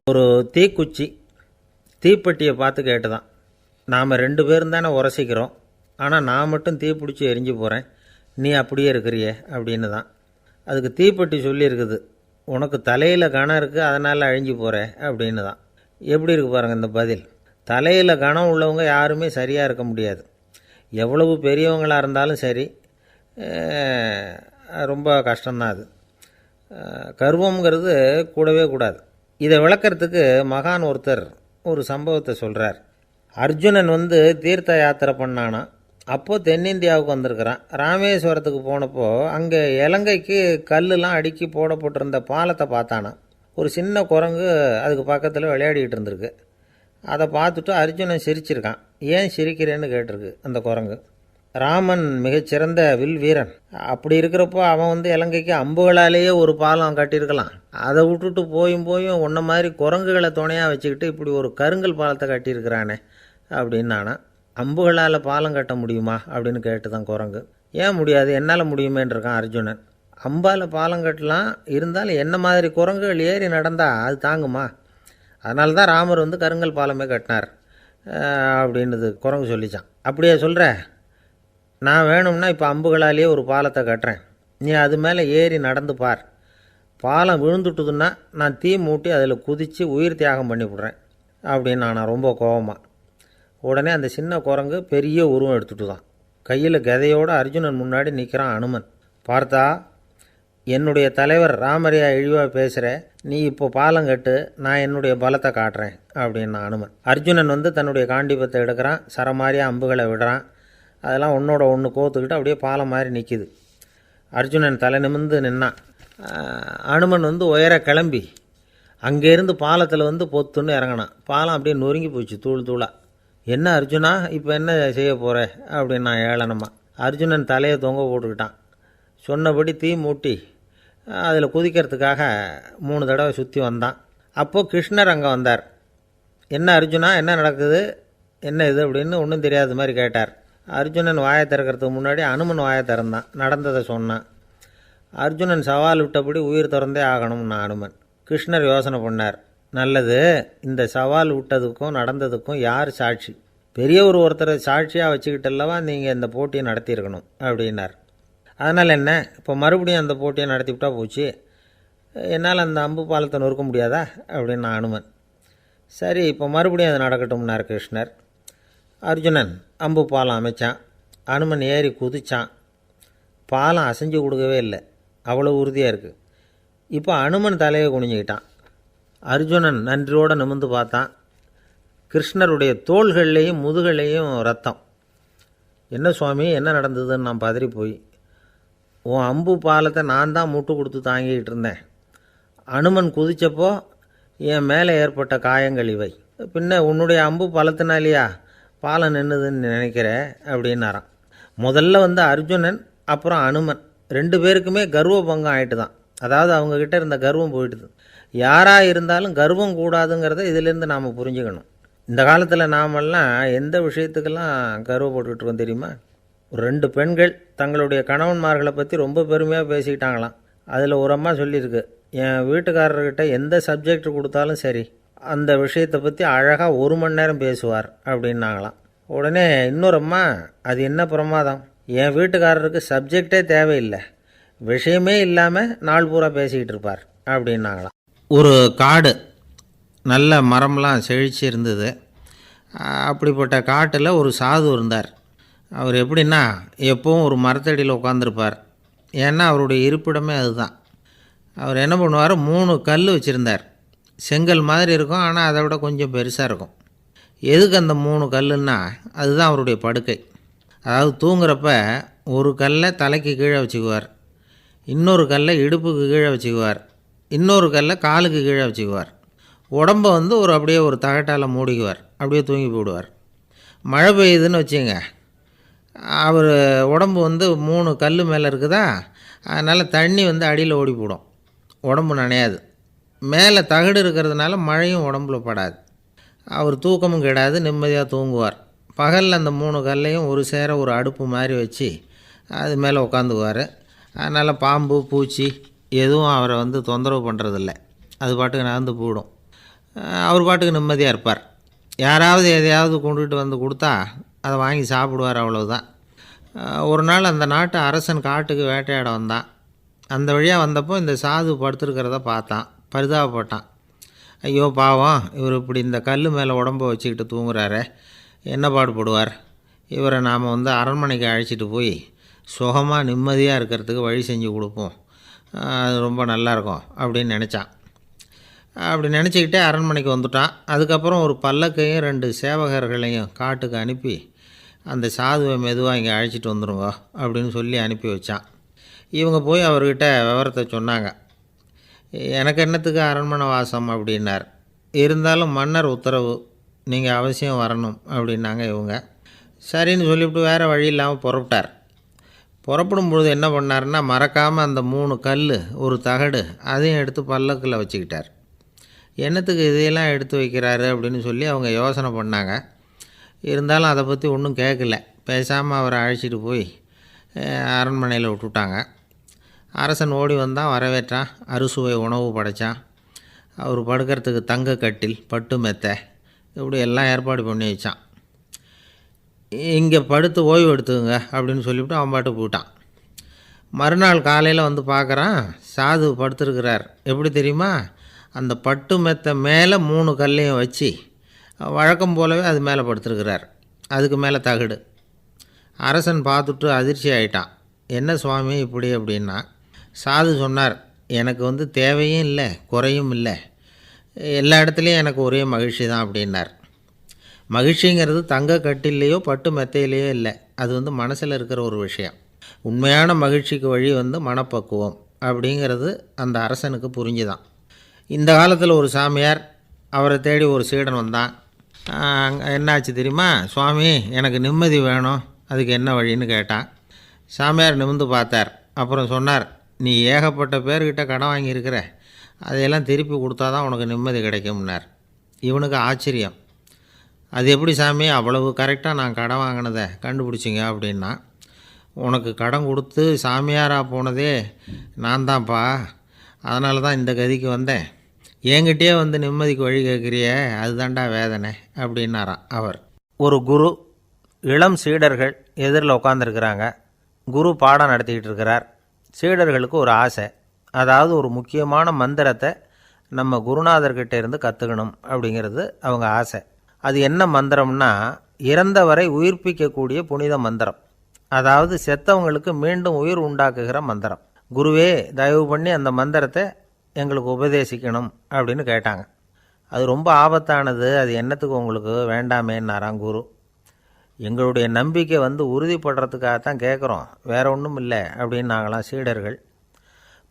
ஒரு தீக்குச்சி தீப்பெட்டியை பார்த்து கேட்டுதான், நாம் 2 பேரும் தானே உரசிக்கிறோம், ஆனால் நான் மட்டும் தீ பிடிச்சி எரிஞ்சு போகிறேன், நீ அப்படியே இருக்கிறியே அப்படின்னு தான். அதுக்கு தீப்பெட்டி சொல்லியிருக்குது, உனக்கு தலையில் கணம் இருக்குது அதனால் அழிஞ்சு போகிற அப்படின்னு தான். எப்படி இருக்கு பாருங்கள் இந்த பதில். தலையில் கணம் உள்ளவங்க யாருமே சரியாக இருக்க முடியாது. எவ்வளவு பெரியவங்களாக இருந்தாலும் சரி, ரொம்ப கஷ்டம்தான் அது. கர்வங்கிறது கூடவே கூடாது. இதை விளக்கிறதுக்கு மகான் ஒருத்தர் ஒரு சம்பவத்தை சொல்கிறார். அர்ஜுனன் தீர்த்த யாத்திரை பண்ணானா. அப்போது தென்னிந்தியாவுக்கு வந்திருக்கிறான். ராமேஸ்வரத்துக்கு போனப்போ அங்கே இலங்கைக்கு கல்லுலாம் அடுக்கி போடப்பட்டிருந்த பாலத்தை பார்த்தானா. ஒரு சின்ன குரங்கு அதுக்கு பக்கத்தில் விளையாடிக்கிட்டு இருந்திருக்கு. அதை பார்த்துட்டு அர்ஜுனன் சிரிச்சிருக்கான். ஏன் சிரிக்கிறேன்னு கேட்டிருக்கு அந்த குரங்கு. ராமன் மிகச்சிறந்த வில் வீரன். அப்படி இருக்கிறப்போ அவன் இலங்கைக்கு அம்புகளாலேயே ஒரு பாலம் கட்டியிருக்கலாம். அதை விட்டுட்டு போயும் உன்ன மாதிரி குரங்குகளை துணையாக வச்சுக்கிட்டு இப்படி ஒரு கருங்கல் பாலத்தை கட்டியிருக்கிறானே அப்படின்னு நானா. அம்புகளால் பாலம் கட்ட முடியுமா அப்படின்னு கேட்டு தான் குரங்கு. ஏன் முடியாது, என்னால் முடியுமேன்னு இருக்கான் அர்ஜுனன். அம்பால் பாலம் கட்டலாம், இருந்தாலும் என்ன மாதிரி குரங்குகள் ஏறி நடந்தால் அது தாங்குமா? அதனால தான் ராமர் கருங்கல் பாலமே கட்டினார் அப்படின்னுது குரங்கு சொல்லிச்சான். அப்படியே சொல்கிற, நான் வேணும்னா இப்போ அம்புகளாலேயே ஒரு பாலத்தை கட்டுறேன், நீ அது மேலே ஏறி நடந்து பார். பாலம் விழுந்துட்டுதுன்னா நான் தீ மூட்டி அதில் குதித்து உயிர் தியாகம் பண்ணி விட்றேன் அப்படின்னு நான் ரொம்ப கோபமாக. உடனே அந்த சின்ன குரங்கு பெரிய உருவம் எடுத்துட்டு தான் கையில் கதையோடு அர்ஜுனன் முன்னாடி நிற்கிறான் அனுமன். பார்த்தா, என்னுடைய தலைவர் ராமரையா இழிவாக பேசுகிற, நீ இப்போ பாலம் கட்டு, நான் என்னுடைய பலத்தை காட்டுறேன் அப்படின்னா அனுமன். அர்ஜுனன் தன்னுடைய காண்டிபத்தை எடுக்கிறான், சரமாரியாக அம்புகளை விடுறான். அதெல்லாம் ஒன்றோட ஒன்று கோத்துக்கிட்டு அப்படியே பாலம் மாதிரி நிற்கிது. அர்ஜுனன் தலை நிமிர்ந்து நின்னான். அனுமன் உயர கிளம்பி அங்கேருந்து பாலத்தில் பொத்துன்னு இறங்கினான். பாலம் அப்படியே நொறுங்கி போச்சு தூள் தூளாக. என்ன அர்ஜுனா, இப்போ என்ன செய்ய போகிற அப்படின்னு நான் ஏளனமா. அர்ஜுனன் தலையை தொங்க போட்டுக்கிட்டான். சொன்னபடி தீ மூட்டி அதில் குதிக்கிறதுக்காக 3 தடவை சுற்றி வந்தான். அப்போது கிருஷ்ணர் அங்கே வந்தார். என்ன அர்ஜுனா, என்ன நடக்குது, என்ன இது அப்படின்னு ஒன்றும் தெரியாத மாதிரி கேட்டார். அர்ஜுனன் வாயை திறக்கிறதுக்கு முன்னாடி அனுமன் வாயை திறந்தான், நடந்ததை சொன்னான். அர்ஜுனன் சவால் விட்டபடி உயிர் திறந்தே ஆகணும்னா அனுமன். கிருஷ்ணர் யோசனை பண்ணார். நல்லது, இந்த சவால் விட்டதுக்கும் நடந்ததுக்கும் யார் சாட்சி? பெரியவர் ஒருத்தரை சாட்சியாக வச்சுக்கிட்டல்லவா நீங்கள் இந்த போட்டியை நடத்தியிருக்கணும் அப்படின்னார். அதனால் என்ன, இப்போ மறுபடியும் அந்த போட்டியை நடத்திவிட்டா போச்சு, என்னால் அந்த அம்பு பாலத்தை நொறுக்க முடியாதா அப்படின்னா அனுமன். சரி, இப்போ மறுபடியும் அது நடக்கட்டும்னார் கிருஷ்ணர். அர்ஜுனன் அம்பு பாலம் அமைச்சான். அனுமன் ஏறி குதிச்சான். பாலம் அசைஞ்சு கொடுக்கவே இல்லை, அவ்வளோ உறுதியாக இருக்குது. இப்போ அனுமன் தலையை குனிஞ்சிக்கிட்டான். அர்ஜுனன் நன்றியோடு நிமிர்ந்து பார்த்தான். கிருஷ்ணருடைய தோள்கள்லேயும் முதுகள்லேயும் ரத்தம். என்ன சுவாமி, என்ன நடந்ததுன்னு நான் பதறி போய், உன் அம்பு பாலத்தை நான் தான் முட்டு கொடுத்து தாங்கிக்கிட்டு இருந்தேன். அனுமன் குதித்தப்போ என் மேலே ஏற்பட்ட காயங்கள் இவை. பின்ன உன்னுடைய அம்பு பலத்தினாலேயா பாலம் நின்றுதுன்னு நினைக்கிற அப்படின்னாரான். முதல்ல அர்ஜுனன் அப்புறம் அனுமன் 2 பேருக்குமே கர்வ பங்கம் ஆகிட்டு தான். அதாவது அவங்கக்கிட்ட இருந்த கர்வம் போயிட்டுது. யாராக இருந்தாலும் கர்வம் கூடாதுங்கிறத இதிலேருந்து நாம் புரிஞ்சுக்கணும். இந்த காலத்தில் நாமெல்லாம் எந்த விஷயத்துக்கெல்லாம் கர்வப்பட்டுருக்கோம் தெரியுமா? ஒரு 2 பெண்கள் தங்களுடைய கணவன்மார்களை பற்றி ரொம்ப பெருமையாக பேசிக்கிட்டாங்களாம். அதில் ஒரு அம்மா சொல்லியிருக்கு, என் வீட்டுக்காரர்கிட்ட எந்த சப்ஜெக்ட் கொடுத்தாலும் சரி, அந்த விஷயத்தை பற்றி அழகாக 1 மணி நேரம் பேசுவார் அப்படின்னாங்களாம். உடனே இன்னொரு அம்மா, அது என்ன பிரமாதம், என் வீட்டுக்காரருக்கு சப்ஜெக்டே தேவையில்லை, விஷயமே இல்லாமல் நாள் பூரா பேசிக்கிட்டு இருப்பார் அப்படின்னாங்களாம். ஒரு காடு, நல்ல மரம்லாம் செழிச்சு இருந்தது. அப்படிப்பட்ட காட்டில் ஒரு சாது இருந்தார். அவர் எப்படின்னா, எப்பவும் ஒரு மரத்தடியில் உட்காந்துருப்பார். ஏன்னா அவருடைய இருப்பிடமே அதுதான். அவர் என்ன பண்ணுவார், 3 கல் வச்சுருந்தார். செங்கல் மாதிரி இருக்கும், ஆனால் அதை விட கொஞ்சம் பெருசாக இருக்கும். எதுக்கு அந்த 3 கல்லுன்னா, அதுதான் அவருடைய படுக்கை. அதாவது தூங்குறப்ப ஒரு கல்லை தலைக்கு கீழே வச்சுக்குவார், இன்னொரு கல்லை இடுப்புக்கு கீழே வச்சுக்குவார், இன்னொரு கல்லை காலுக்கு கீழே வச்சுக்குவார். உடம்பை அப்படியே ஒரு தகட்டால் மூடிக்குவார், அப்படியே தூங்கி போடுவார். மழை பெய்யுதுன்னு வச்சுங்க, அவர் உடம்பு 3 கல் மேலே இருக்குதா, அதனால் தண்ணி அடியில் ஓடி போடும், உடம்பு நனையாது. மேலே தகடு இருக்கிறதுனால மழையும் உடம்புல படாது. அவர் தூக்கமும் கெடாது, நிம்மதியாக தூங்குவார். பகலில் அந்த 3 கல்லையும் ஒரு சேர ஒரு அடுப்பு மாதிரி வச்சு அது மேலே உட்காந்துக்குவார். அதனால் பாம்பு பூச்சி எதுவும் அவரை தொந்தரவு பண்ணுறதில்ல, அது பாட்டுக்கு நகர்ந்து போயிடும். அவர் பாட்டுக்கு நிம்மதியாக இருப்பார். யாராவது எதையாவது கொண்டுகிட்டு வந்து கொடுத்தா அதை வாங்கி சாப்பிடுவார், அவ்வளவுதான். ஒரு நாள் அந்த நாட்டு அரசன் காட்டுக்கு வேட்டையாட வந்தான். அந்த வழியாக வந்தப்போ இந்த சாது படுத்துருக்கிறத பார்த்தான், பரிதாபப்பட்டான். ஐயோ பாவம், இவர் இப்படி இந்த கல் மேலே உடம்ப வச்சுக்கிட்டு தூங்குறாரே, என்ன பாடுபடுவார், இவரை நாம் அரண்மனைக்கு அழைச்சிட்டு போய் சுகமாக நிம்மதியாக இருக்கிறதுக்கு வழி செஞ்சு கொடுப்போம், அது ரொம்ப நல்லாயிருக்கும் அப்படின்னு நினச்சான். அப்படி நினச்சிக்கிட்டே அரண்மனைக்கு வந்துட்டான். அதுக்கப்புறம் ஒரு பல்லக்கையும் 2 சேவகர்களையும் காட்டுக்கு அனுப்பி அந்த சாதுவை மெதுவாக இங்கே அழைச்சிட்டு வந்துடுங்க அப்படின்னு சொல்லி அனுப்பி வச்சான். இவங்க போய் அவர்கிட்ட விவரத்தை சொன்னாங்க. எனக்கு என்னத்துக்கு அரண்மனை வாசம் அப்படின்னார். இருந்தாலும் மன்னர் உத்தரவு, நீங்கள் அவசியம் வரணும் அப்படின்னாங்க இவங்க. சரின்னு சொல்லிவிட்டு வேறு வழி இல்லாமல் புறப்பட்டார். புறப்படும் பொழுது என்ன பண்ணார்னா, மறக்காமல் அந்த 3 கல், ஒரு தகடு, அதையும் எடுத்து பல்லக்கில் வச்சுக்கிட்டார். என்னத்துக்கு இதையெல்லாம் எடுத்து வைக்கிறாரு அப்படின்னு சொல்லி அவங்க யோசனை பண்ணாங்க. இருந்தாலும் அதை பற்றி ஒன்றும் கேட்கல. பேசாமல் அவரை அழைச்சிட்டு போய் அரண்மனையில் விட்டுட்டாங்க. அரசன் ஓடி வந்தான், வரவேற்றான், அறுசுவை உணவு படைத்தான். அவர் படுக்கிறதுக்கு தங்க கட்டில், பட்டு மெத்தை, இப்படி எல்லாம் ஏற்பாடு பண்ணி வச்சான். இங்கே படுத்து ஓய்வு எடுத்துக்குங்க அப்படின்னு சொல்லிவிட்டு அவன் பாட்டு போயிட்டான். மறுநாள் காலையில் வந்து பார்க்குறான், சாது படுத்துருக்கிறார். எப்படி தெரியுமா, அந்த பட்டு மெத்தை மேலே 3 கல்லையும் வச்சு வழக்கம் போலவே அது மேலே படுத்துருக்கிறார். அதுக்கு மேலே தகடு. அரசன் பார்த்துட்டு அதிர்ச்சி ஆகிட்டான். என்ன சுவாமி இப்படி அப்படின்னா, சாது சொன்னார், எனக்கு தேவையும் இல்லை குறையும் இல்லை, எல்லா இடத்துலையும் எனக்கு ஒரே மகிழ்ச்சி தான் அப்படின்னார். மகிழ்ச்சிங்கிறது தங்க கட்டிலேயோ பட்டு மெத்தையிலேயோ இல்லை, அது மனசில் இருக்கிற ஒரு விஷயம். உண்மையான மகிழ்ச்சிக்கு வழி மனப்பக்குவம் அப்படிங்கிறது அந்த அரசனுக்கு புரிஞ்சுதான். இந்த காலத்தில் ஒரு சாமியார், அவரை தேடி ஒரு சீடன் வந்தான். என்னாச்சு தெரியுமா, சுவாமி எனக்கு நிம்மதி வேணும், அதுக்கு என்ன வழின்னு கேட்டான். சாமியார் நிமிர்ந்து பார்த்தார். அப்புறம் சொன்னார், நீ ஏகப்பட்ட பேர்கிட்ட கடன் வாங்கியிருக்கிற, அதையெல்லாம் திருப்பி கொடுத்தா தான் உனக்கு நிம்மதி கிடைக்கும்னார். இவனுக்கு ஆச்சரியம். அது எப்படி சாமி, அவ்வளவு கரெக்டாக நான் கடன் வாங்கினதை கண்டுபிடிச்சிங்க அப்படின்னா, உனக்கு கடன் கொடுத்து சாமியாராக போனதே நான் தான்ப்பா, அதனால தான் இந்த கதிக்கு வந்தேன். என்கிட்டயே நிம்மதிக்கு வழி கேட்குறிய, அதுதான்டா வேதனை அப்படின்னாராம் அவர். ஒரு குரு, இளம் சீடர்கள் எதிரில் உட்காந்துருக்கிறாங்க. குரு பாடம் நடத்திக்கிட்டு இருக்கிறார். சீடர்களுக்கு ஒரு ஆசை, அதாவது ஒரு முக்கியமான மந்திரத்தை நம்ம குருநாதர்கிட்ட இருந்து கற்றுக்கணும் அப்படிங்கிறது அவங்க ஆசை. அது என்ன மந்திரம்னா, இறந்தவரை உயிர்ப்பிக்கக்கூடிய புனித மந்திரம், அதாவது செத்தவங்களுக்கு மீண்டும் உயிர் உண்டாக்குகிற மந்திரம். குருவே தயவு பண்ணி அந்த மந்திரத்தை எங்களுக்கு உபதேசிக்கணும் அப்படின்னு கேட்டாங்க. அது ரொம்ப ஆபத்தானது, அது என்னத்துக்கு உங்களுக்கு வேண்டாமேன்னாராம் குரு. எங்களுடைய நம்பிக்கை உறுதிப்படுறதுக்காகத்தான் கேட்குறோம், வேற ஒன்றும் இல்லை அப்படின்னு நாங்களாம் சீடர்கள்.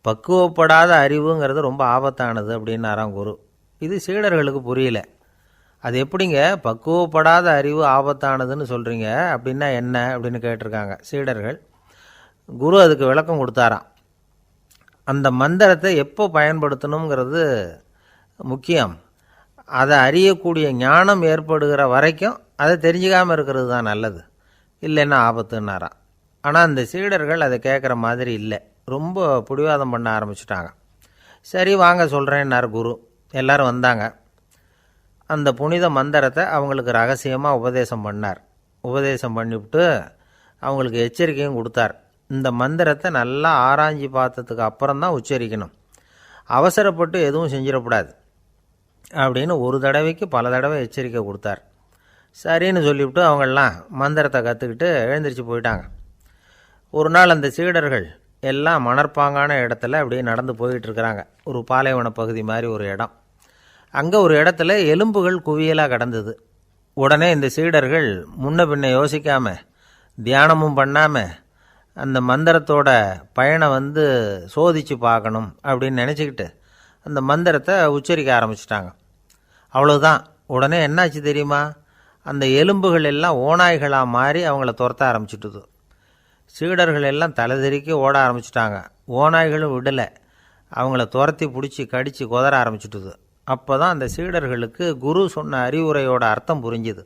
பக்குவப்படாத அறிவுங்கிறது ரொம்ப ஆபத்தானது அப்படின்னாராம் குரு. இது சீடர்களுக்கு புரியல. அது எப்படிங்க பக்குவப்படாத அறிவு ஆபத்தானதுன்னு சொல்கிறீங்க, அப்படின்னா என்ன அப்படின்னு கேட்டிருக்காங்க சீடர்கள். குரு அதுக்கு விளக்கம் கொடுத்தாராம். அந்த மந்திரத்தை எப்போ பயன்படுத்தணுங்கிறது முக்கியம். அதை அறியக்கூடிய ஞானம் ஏற்படுகிற வரைக்கும் அதை தெரிஞ்சுக்காமல் இருக்கிறது தான் நல்லது, இல்லைன்னா ஆபத்துன்னாராம். ஆனால் அந்த சீடர்கள் அதை கேட்குற மாதிரி இல்லை, ரொம்ப பிடிவாதம் பண்ண ஆரம்பிச்சிட்டாங்க. சரி வாங்க சொல்கிறேன்னார் குரு. எல்லோரும் வந்தாங்க. அந்த புனித மந்திரத்தை அவங்களுக்கு ரகசியமாக உபதேசம் பண்ணார். உபதேசம் பண்ணிவிட்டு அவங்களுக்கு எச்சரிக்கையும் கொடுத்தார். இந்த மந்திரத்தை நல்லா ஆராய்ச்சி பார்த்ததுக்கு அப்புறம்தான் உச்சரிக்கணும், அவசரப்பட்டு எதுவும் செஞ்சிடக்கூடாது அப்படின்னு ஒரு தடவைக்கு பல தடவை எச்சரிக்கை கொடுத்தார். சரின்னு சொல்லிவிட்டு அவங்கெல்லாம் மந்திரத்தை கற்றுக்கிட்டு எழுந்திரிச்சு போயிட்டாங்க. ஒரு நாள் அந்த சீடர்கள் எல்லாம் மணற்பாங்கான இடத்துல அப்படியே நடந்து போயிட்டுருக்கிறாங்க. ஒரு பாலைவன பகுதி மாதிரி ஒரு இடம். அங்கே ஒரு இடத்துல எலும்புகள் குவியலாக கிடந்தது. உடனே இந்த சீடர்கள் முன்ன பின்ன யோசிக்காமல், தியானமும் பண்ணாமல், அந்த மந்திரத்தோட பயனை சோதித்து பார்க்கணும் அப்படின்னு நினச்சிக்கிட்டு அந்த மந்திரத்தை உச்சரிக்க ஆரம்பிச்சிட்டாங்க. அவ்வளோதான். உடனே என்னாச்சு தெரியுமா, அந்த எலும்புகள் எல்லாம் ஓநாய்களாக மாறி அவங்கள துரத்த ஆரம்பிச்சிட்டுது. சீடர்கள் எல்லாம் தலைதெறிக்கி ஓட ஆரம்பிச்சிட்டாங்க. ஓநாய்களும் விடலை, அவங்கள துரத்தி பிடிச்சி கடித்து கொதற ஆரம்பிச்சிட்டுது. அப்போ தான் அந்த சீடர்களுக்கு குரு சொன்ன அறிவுரையோட அர்த்தம் புரிஞ்சுது.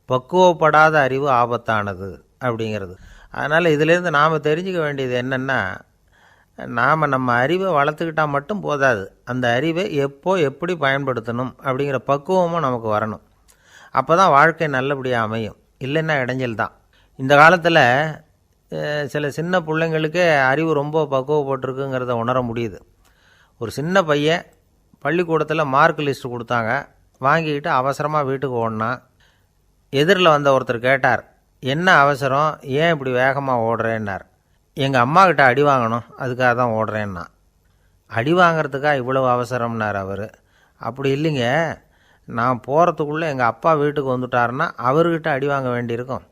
பக்குவப்படாத அறிவு ஆபத்தானது அப்படிங்கிறது. அதனால் இதிலேருந்து நாம் தெரிஞ்சுக்க வேண்டியது என்னென்னா, நாம் நம்ம அறிவை வளர்த்துக்கிட்டால் மட்டும் போதாது, அந்த அறிவை எப்போ எப்படி பயன்படுத்தணும் அப்படிங்கிற பக்குவமும் நமக்கு வரணும். அப்போ தான் வாழ்க்கை நல்லபடியாக அமையும், இல்லைன்னா இடைஞ்சல் தான். இந்த காலத்தில் சில சின்ன பிள்ளைங்களுக்கே அறிவு ரொம்ப பக்குவப்பட்டிருக்குங்கிறத உணர முடியுது. ஒரு சின்ன பையன் பள்ளிக்கூடத்தில் மார்க் லிஸ்ட் கொடுத்தாங்க, வாங்கிக்கிட்டு அவசரமாக வீட்டுக்கு ஓடினான். எதிரில் வந்த ஒருத்தர் கேட்டார், என்ன அவசரம், ஏன் இப்படி வேகமாக ஓடுறேன்னார். எங்கள் அம்மா கிட்ட அடி வாங்கணும், அதுக்காக தான் ஓடுறேன்னா. அடி வாங்கிறதுக்காக இவ்வளவு அவசரம்னார் அவர். அப்படி இல்லைங்க, நான் போகிறதுக்குள்ளே எங்கள் அப்பா வீட்டுக்கு வந்துட்டாருன்னா அவர்கிட்ட அடி வாங்க வேண்டியிருக்கும்,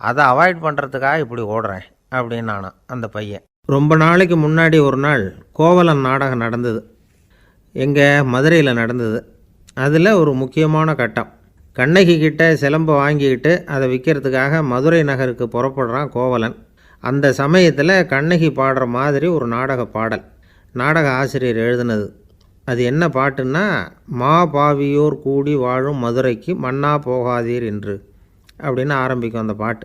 அதை அவாய்ட் பண்ணுறதுக்காக இப்படி ஓடுறேன் அப்படின்னு நானும் அந்த பையன். ரொம்ப நாளைக்கு முன்னாடி ஒரு நாள் கோவலன் நாடகம் நடந்தது, எங்கள் மதுரையில் நடந்தது. அதில் ஒரு முக்கியமான கட்டம், கண்ணகி கிட்ட சிலம்பை வாங்கிக்கிட்டு அதை விற்கிறதுக்காக மதுரை நகருக்கு புறப்படுறான் கோவலன். அந்த சமயத்தில் கண்ணகி பாடுற மாதிரி ஒரு நாடக பாடல், நாடக ஆசிரியர் எழுதினது. அது என்ன பாட்டுன்னா, மா பாவியோர் கூடி வாழும் மதுரைக்கு மன்னா போகாதீர் என்று அப்படின்னு ஆரம்பிக்கும் அந்த பாட்டு.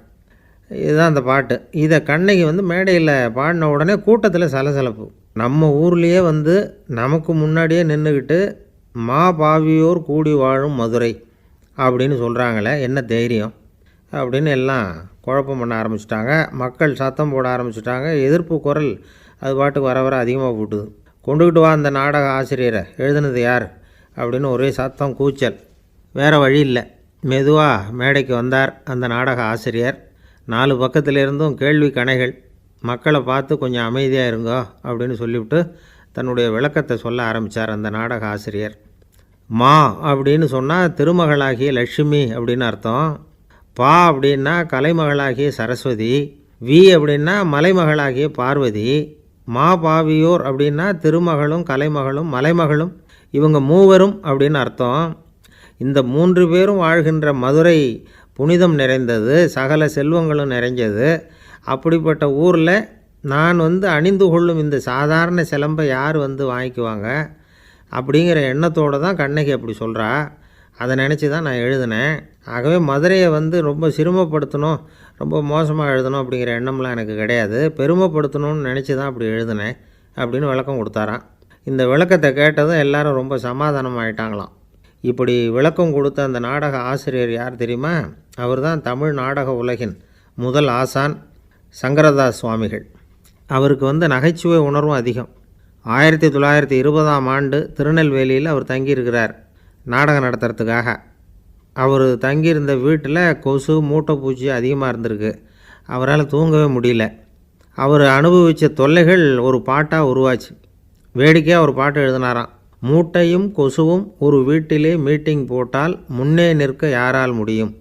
இதுதான் அந்த பாட்டு. இதை கண்ணகி மேடையில் பாடின உடனே கூட்டத்தில் சலசலப்பு. நம்ம ஊர்லேயே நமக்கு முன்னாடியே நின்றுக்கிட்டு மா பாவியோர் கூடி வாழும் மதுரை அப்படின்னு சொல்கிறாங்களே, என்ன தைரியம் அப்படின்னு எல்லாம் குழப்பம் பண்ண ஆரம்பிச்சிட்டாங்க. மக்கள் சத்தம் போட ஆரம்பிச்சிட்டாங்க. எதிர்ப்பு குரல் அது பாட்டுக்கு வர வர அதிகமாக போட்டுது. கொண்டுக்கிட்டு வா அந்த நாடக ஆசிரியரை, எழுதுனது யார் அப்படின்னு ஒரே சத்தம், கூச்சல். வேறு வழி இல்லை, மெதுவாக மேடைக்கு வந்தார் அந்த நாடக ஆசிரியர். 4 பக்கத்திலிருந்தும் கேள்வி கணைகள். மக்களை பார்த்து கொஞ்சம் அமைதியாக இருங்கோ அப்படின்னு சொல்லிவிட்டு தன்னுடைய விளக்கத்தை சொல்ல ஆரம்பித்தார் அந்த நாடக ஆசிரியர். மா அப்படின்னு சொன்னால் திருமகளாகிய லட்சுமி அப்படின்னு அர்த்தம். பா அப்படின்னா கலைமகளாகிய சரஸ்வதி. வி அப்படின்னா மலைமகளாகிய பார்வதி. மா பாவியோர் அப்படின்னா திருமகளும் கலைமகளும் மலைமகளும், இவங்க மூவரும் அப்படின்னு அர்த்தம். இந்த 3 பேரும் வாழ்கின்ற மதுரை புனிதம் நிறைந்தது, சகல செல்வங்களும் நிறைஞ்சது. அப்படிப்பட்ட ஊரில் நான் அணிந்து கொள்ளும் இந்த சாதாரண சிலம்பை யார் வாங்கிக்குவாங்க அப்படிங்கிற எண்ணத்தோடு தான் கண்ணகி அப்படி சொல்கிறா. அதை நினச்சி தான் நான் எழுதினேன். ஆகவே மதுரையை ரொம்ப சிரமப்படுத்தணும், ரொம்ப மோசமாக எழுதணும் அப்படிங்கிற எண்ணம்லாம் எனக்கு கிடையாது, பெருமைப்படுத்தணும்னு நினச்சி தான் அப்படி எழுதினேன் அப்படின்னு விளக்கம் கொடுத்தாராம். இந்த விளக்கத்தை கேட்டதும் எல்லாரும் ரொம்ப சமாதானம் ஆகிட்டாங்களாம். இப்படி விளக்கம் கொடுத்த அந்த நாடக ஆசிரியர் யார் தெரியுமா? அவர் தான் தமிழ் நாடக உலகின் முதல் ஆசான் சங்கரதாஸ் சுவாமிகள். அவருக்கு நகைச்சுவை உணர்வும் அதிகம். 1920ஆம் ஆண்டு திருநெல்வேலியில் அவர் தங்கியிருக்கிறார் நாடகம் நடத்துறதுக்காக. அவர் தங்கியிருந்த வீட்டில் கொசு மூட்டைப்பூச்சி அதிகமாக இருந்திருக்கு. அவரால் தூங்கவே முடியல. அவர் அனுபவித்த தொல்லைகள் ஒரு பாட்டாக உருவாச்சு. வேடிக்கையாக ஒரு பாட்டு எழுதினாராம். மூட்டையும் கொசுவும் ஒரு வீட்டிலே மீட்டிங் போட்டால் முன்னே நிற்க யாரால் முடியும்,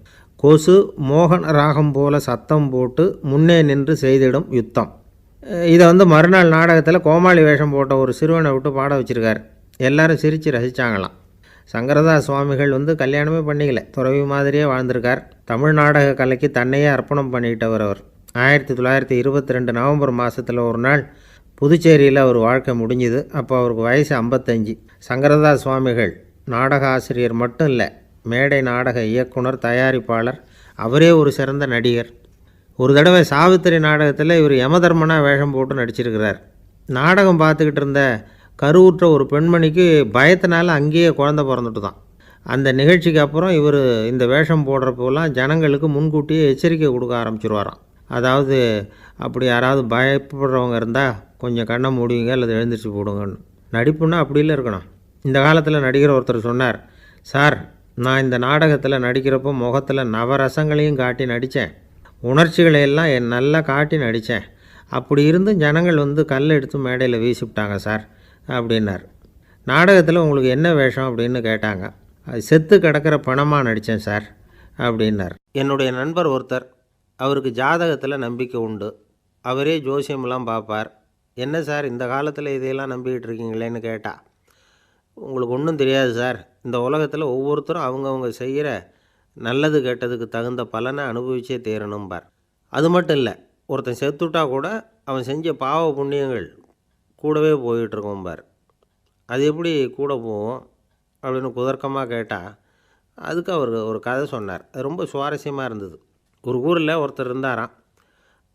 கொசு மோகன ராகம் போல சத்தம் போட்டு முன்னே நின்று செய்திடும் யுத்தம். இதை மறுநாள் நாடகத்தில் கோமாளி வேஷம் போட்ட ஒரு சிறுவனை விட்டு பாட வச்சுருக்கார். எல்லாரும் சிரித்து ரசித்தாங்களாம். சங்கரதாஸ் சுவாமிகள் கல்யாணமே பண்ணிக்கல, துறவி மாதிரியே வாழ்ந்திருக்கார். தமிழ் நாடக கலைக்கு தன்னையே அர்ப்பணம் பண்ணிக்கிட்டவர் அவர். 1922 நவம்பர் மாதத்தில் ஒரு நாள் புதுச்சேரியில் அவர் வாழ்க்கை முடிஞ்சுது. அப்போ அவருக்கு வயசு 55. சங்கரதாஸ் சுவாமிகள் நாடக ஆசிரியர் மட்டும் இல்லை, மேடை நாடக இயக்குனர், தயாரிப்பாளர், அவரே ஒரு சிறந்த நடிகர். ஒரு தடவை சாவித்திரி நாடகத்தில் இவர் யமதர்மனாக வேஷம் போட்டு நடிச்சிருக்கிறார். நாடகம் பார்த்துக்கிட்டு இருந்த கருவுற்ற ஒரு பெண்மணிக்கு பயத்தினால அங்கேயே குழந்தை பிறந்துட்டு தான். அந்த நிகழ்ச்சிக்கு அப்புறம் இவர் இந்த வேஷம் போடுறப்போலாம் ஜனங்களுக்கு முன்கூட்டியே எச்சரிக்கை கொடுக்க ஆரம்பிச்சிருவாராம். அதாவது அப்படி யாராவது பயப்படுறவங்க இருந்தால் கொஞ்சம் கண்ணை மூடிங்க அல்லது எழுந்திரிச்சு போடுங்கன்னு. நடிப்புன்னா அப்படிலாம் இருக்கணும். இந்த காலத்தில் நடிகர் ஒருத்தர் சொன்னார், சார் நான் இந்த நாடகத்தில் நடிக்கிறப்போ முகத்தில் நவரசங்களையும் காட்டி நடித்தேன், உணர்ச்சிகளை எல்லாம் நல்லா காட்டி நடித்தேன். அப்படி இருந்து ஜனங்கள் கல் எடுத்து மேடையில் வீசிவிட்டாங்க சார் அப்படின்னார். நாடகத்தில் உங்களுக்கு என்ன வேஷம் அப்படின்னு கேட்டாங்க. அது செத்து கிடக்கிற பணமாக நடித்தேன் சார் அப்படின்னார். என்னுடைய நண்பர் ஒருத்தர், அவருக்கு ஜாதகத்தில் நம்பிக்கை உண்டு, அவரே ஜோசியமெல்லாம் பார்ப்பார். என்ன சார் இந்த காலத்தில் இதையெல்லாம் நம்பிக்கிட்டு இருக்கீங்களேன்னு கேட்டால், உங்களுக்கு ஒன்றும் தெரியாது சார், இந்த உலகத்தில் ஒவ்வொருத்தரும் அவங்கவுங்க செய்கிற நல்லது கெட்டதுக்கு தகுந்த பலனை அனுபவிச்சே தீரணும்பார். அது மட்டும் இல்லை, ஒருத்தன் செத்துட்டா கூட அவன் செஞ்ச பாவ புண்ணியங்கள் கூடவே போயிட்டுருக்கோம்பார். அது எப்படி கூட போகும் அப்படின்னு குதர்க்கமாக கேட்டால் அதுக்கு அவர் ஒரு கதை சொன்னார். அது ரொம்ப சுவாரஸ்யமாக இருந்தது. ஒரு ஊரில் ஒருத்தர் இருந்தாராம்.